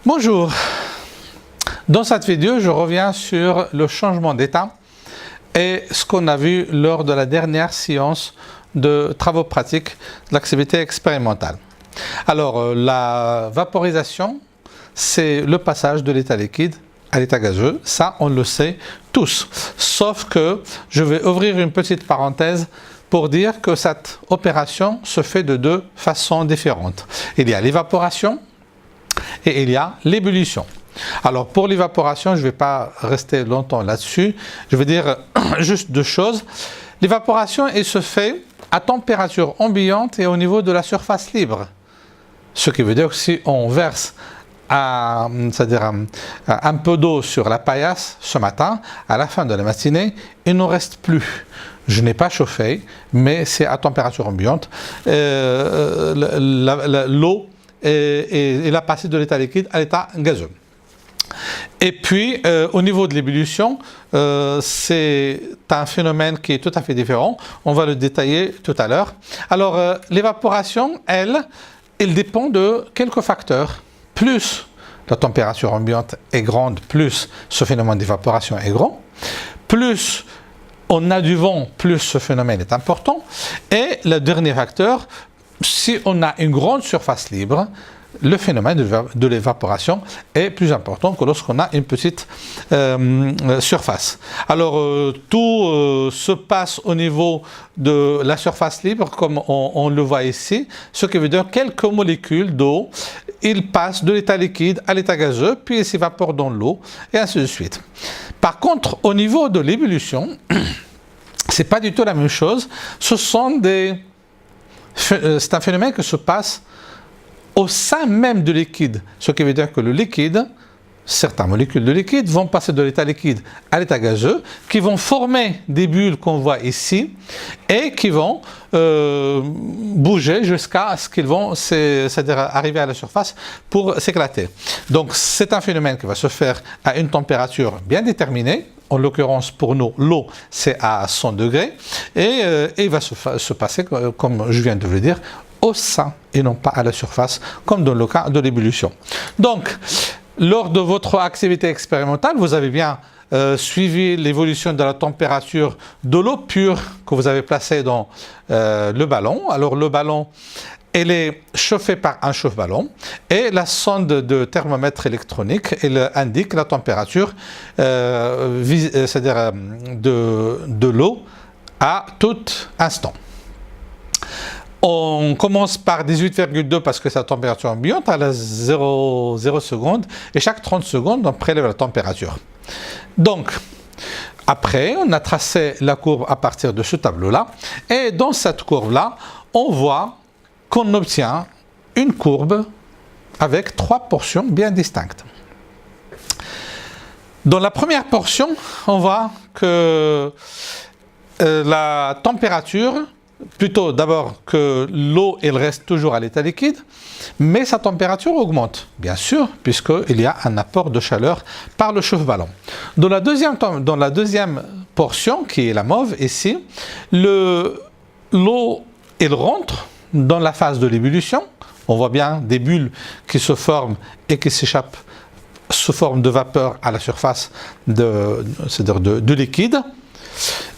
Bonjour, dans cette vidéo je reviens sur le changement d'état et ce qu'on a vu lors de la dernière séance de travaux pratiques de l'activité expérimentale. Alors la vaporisation, c'est le passage de l'état liquide à l'état gazeux, ça on le sait tous, sauf que je vais ouvrir une petite parenthèse pour dire que cette opération se fait de deux façons différentes. Il y a l'évaporation et il y a l'ébullition. Alors pour l'évaporation, je ne vais pas rester longtemps là-dessus, je vais dire juste deux choses. L'évaporation, elle se fait à température ambiante et au niveau de la surface libre. Ce qui veut dire que si on verse c'est-à-dire un peu d'eau sur la paillasse ce matin, à la fin de la matinée, il n'en reste plus. Je n'ai pas chauffé, mais c'est à température ambiante. L'eau est passée de l'état liquide à l'état gazeux. Et puis, au niveau de l'ébullition, c'est un phénomène qui est tout à fait différent. On va le détailler tout à l'heure. Alors, l'évaporation, elle dépend de quelques facteurs. Plus la température ambiante est grande, plus ce phénomène d'évaporation est grand. Plus on a du vent, plus ce phénomène est important. Et le dernier facteur, si on a une grande surface libre, le phénomène de l'évaporation est plus important que lorsqu'on a une petite surface. Alors tout se passe au niveau de la surface libre comme on le voit ici, ce qui veut dire quelques molécules d'eau, ils passent de l'état liquide à l'état gazeux, puis ils s'évaporent dans l'eau et ainsi de suite. Par contre, au niveau de l'ébullition, c'est pas du tout la même chose. C'est un phénomène qui se passe au sein même du liquide, ce qui veut dire que le liquide, certaines molécules de liquide vont passer de l'état liquide à l'état gazeux, qui vont former des bulles qu'on voit ici et qui vont bouger jusqu'à ce qu'ils vont, c'est-à-dire arriver à la surface pour s'éclater. Donc c'est un phénomène qui va se faire à une température bien déterminée. En l'occurrence, pour nous, l'eau, c'est à 100 degrés et il va se passer, comme je viens de vous le dire, au sein et non pas à la surface, comme dans le cas de l'ébullition. Donc, lors de votre activité expérimentale, vous avez bien suivi l'évolution de la température de l'eau pure que vous avez placée dans le ballon. Alors, le ballon, elle est chauffée par un chauffe-ballon et la sonde de thermomètre électronique, elle indique la température, c'est-à-dire de l'eau à tout instant. On commence par 18,2 parce que c'est la température ambiante à la 0 secondes et chaque 30 secondes on prélève la température. Donc après on a tracé la courbe à partir de ce tableau-là et dans cette courbe-là on voit qu'on obtient une courbe avec trois portions bien distinctes. Dans la première portion on voit que la température, plutôt d'abord que l'eau elle reste toujours à l'état liquide, mais sa température augmente, bien sûr, puisqu'il y a un apport de chaleur par le chauffe-ballon. Dans la deuxième portion, qui est la mauve ici, l'eau elle rentre dans la phase de l'ébullition. On voit bien des bulles qui se forment et qui s'échappent sous forme de vapeur à la surface de liquide.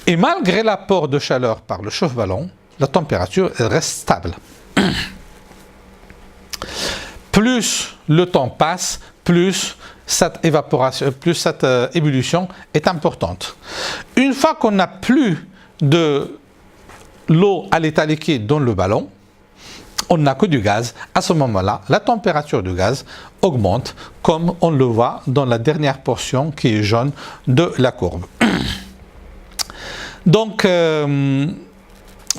Et malgré l'apport de chaleur par le chauffe-ballon, la température reste stable. Plus le temps passe, plus cette ébullition est importante. Une fois qu'on n'a plus de l'eau à l'état liquide dans le ballon, on n'a que du gaz. À ce moment-là, la température du gaz augmente, comme on le voit dans la dernière portion qui est jaune de la courbe. Donc,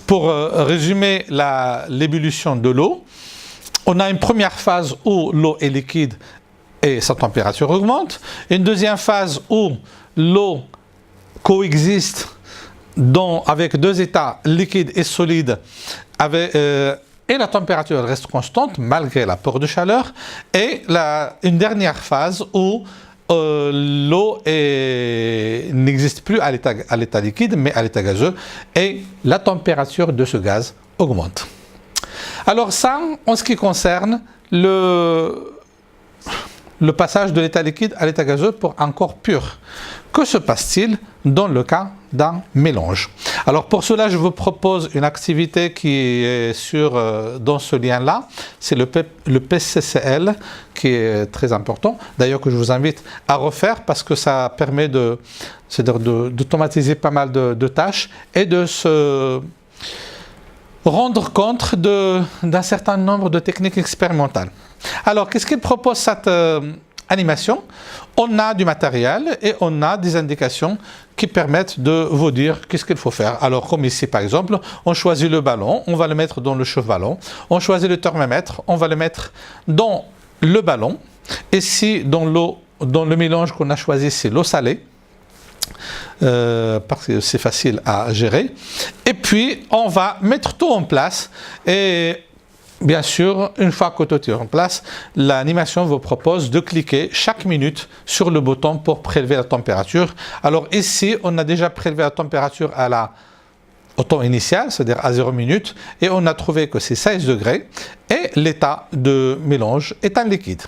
pour résumer l'ébullition de l'eau, on a une première phase où l'eau est liquide et sa température augmente. Une deuxième phase où l'eau coexiste avec deux états, liquide et solide, et la température reste constante malgré l'apport de chaleur. Et une dernière phase où l'eau n'existe plus à l'état liquide, mais à l'état gazeux, et la température de ce gaz augmente. Alors ça, en ce qui concerne le passage de l'état liquide à l'état gazeux pour un corps pur. Que se passe-t-il dans le cas d'un mélange? Alors pour cela, je vous propose une activité qui est dans ce lien-là. C'est le PCCL qui est très important. D'ailleurs que je vous invite à refaire parce que ça permet d'automatiser pas mal de tâches et de se rendre compte d'un certain nombre de techniques expérimentales. Alors, qu'est-ce qu'il propose cette animation? On a du matériel et on a des indications qui permettent de vous dire qu'est-ce qu'il faut faire. Alors, comme ici, par exemple, on choisit le ballon, on va le mettre dans le chauffe-ballon. On choisit le thermomètre, on va le mettre dans le ballon. Et si dans le mélange qu'on a choisi, c'est l'eau salée, parce que c'est facile à gérer. Et puis, on va mettre tout en place et bien sûr, une fois que tout est en place, l'animation vous propose de cliquer chaque minute sur le bouton pour prélever la température. Alors ici, on a déjà prélevé la température au temps initial, c'est-à-dire à 0 minute, et on a trouvé que c'est 16 degrés, et l'état de mélange est un liquide.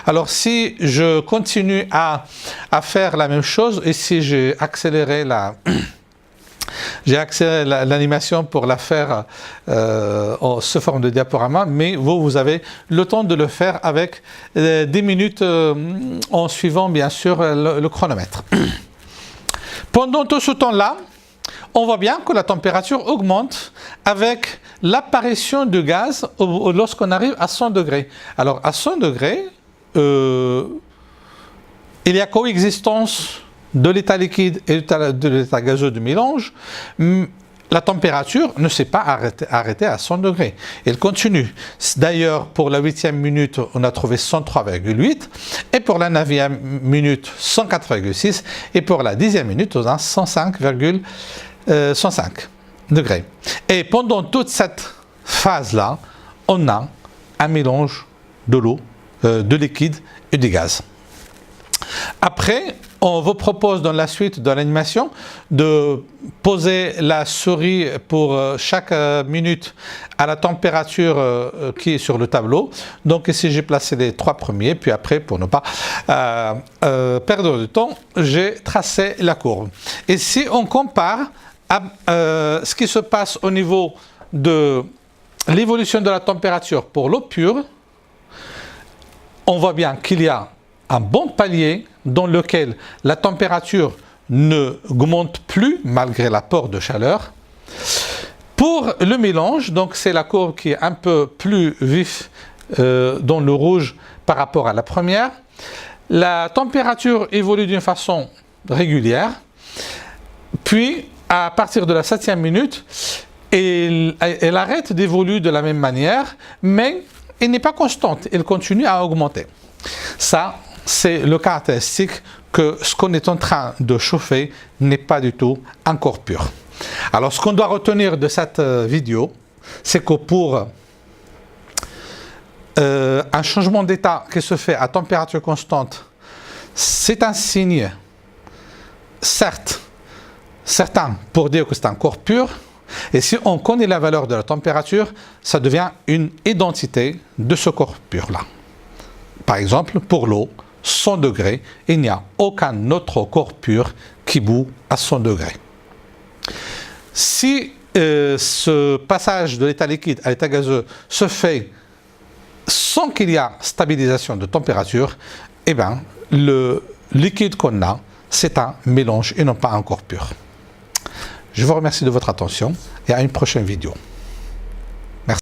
Alors si je continue à faire la même chose, ici j'ai accéléré l'animation pour la faire sous forme de diaporama, mais vous avez le temps de le faire avec 10 minutes en suivant bien sûr le chronomètre. Pendant tout ce temps-là, on voit bien que la température augmente avec l'apparition du gaz lorsqu'on arrive à 100 degrés. Alors à 100 degrés, il y a coexistence de l'état liquide et de l'état gazeux du mélange. La température ne s'est pas arrêtée à 100 degrés. Elle continue. D'ailleurs, pour la 8e minute, on a trouvé 103,8 et pour la 9e minute, 104,6 et pour la 10e minute, on a 105 degrés. Et pendant toute cette phase-là, on a un mélange de l'eau, de liquide et de gaz. Après, on vous propose dans la suite de l'animation de poser la souris pour chaque minute à la température qui est sur le tableau. Donc ici j'ai placé les 3 premiers, puis après pour ne pas perdre de temps, j'ai tracé la courbe. Et si on compare ce qui se passe au niveau de l'évolution de la température pour l'eau pure, on voit bien qu'il y a un bon palier dans lequel la température ne augmente plus malgré l'apport de chaleur. Pour le mélange, donc c'est la courbe qui est un peu plus vif dans le rouge par rapport à la première. La température évolue d'une façon régulière, puis à partir de la 7e minute, elle arrête d'évoluer de la même manière, mais elle n'est pas constante, elle continue à augmenter. Ça, c'est le caractéristique que ce qu'on est en train de chauffer n'est pas du tout un corps pur. Alors, ce qu'on doit retenir de cette vidéo, c'est que pour un changement d'état qui se fait à température constante, c'est un signe, certes, certain pour dire que c'est un corps pur. Et si on connaît la valeur de la température, ça devient une identité de ce corps pur-là. Par exemple, pour l'eau, 100 degrés, il n'y a aucun autre corps pur qui bout à 100 degrés. Si ce passage de l'état liquide à l'état gazeux se fait sans qu'il y ait stabilisation de température, eh bien, le liquide qu'on a, c'est un mélange et non pas un corps pur. Je vous remercie de votre attention et à une prochaine vidéo.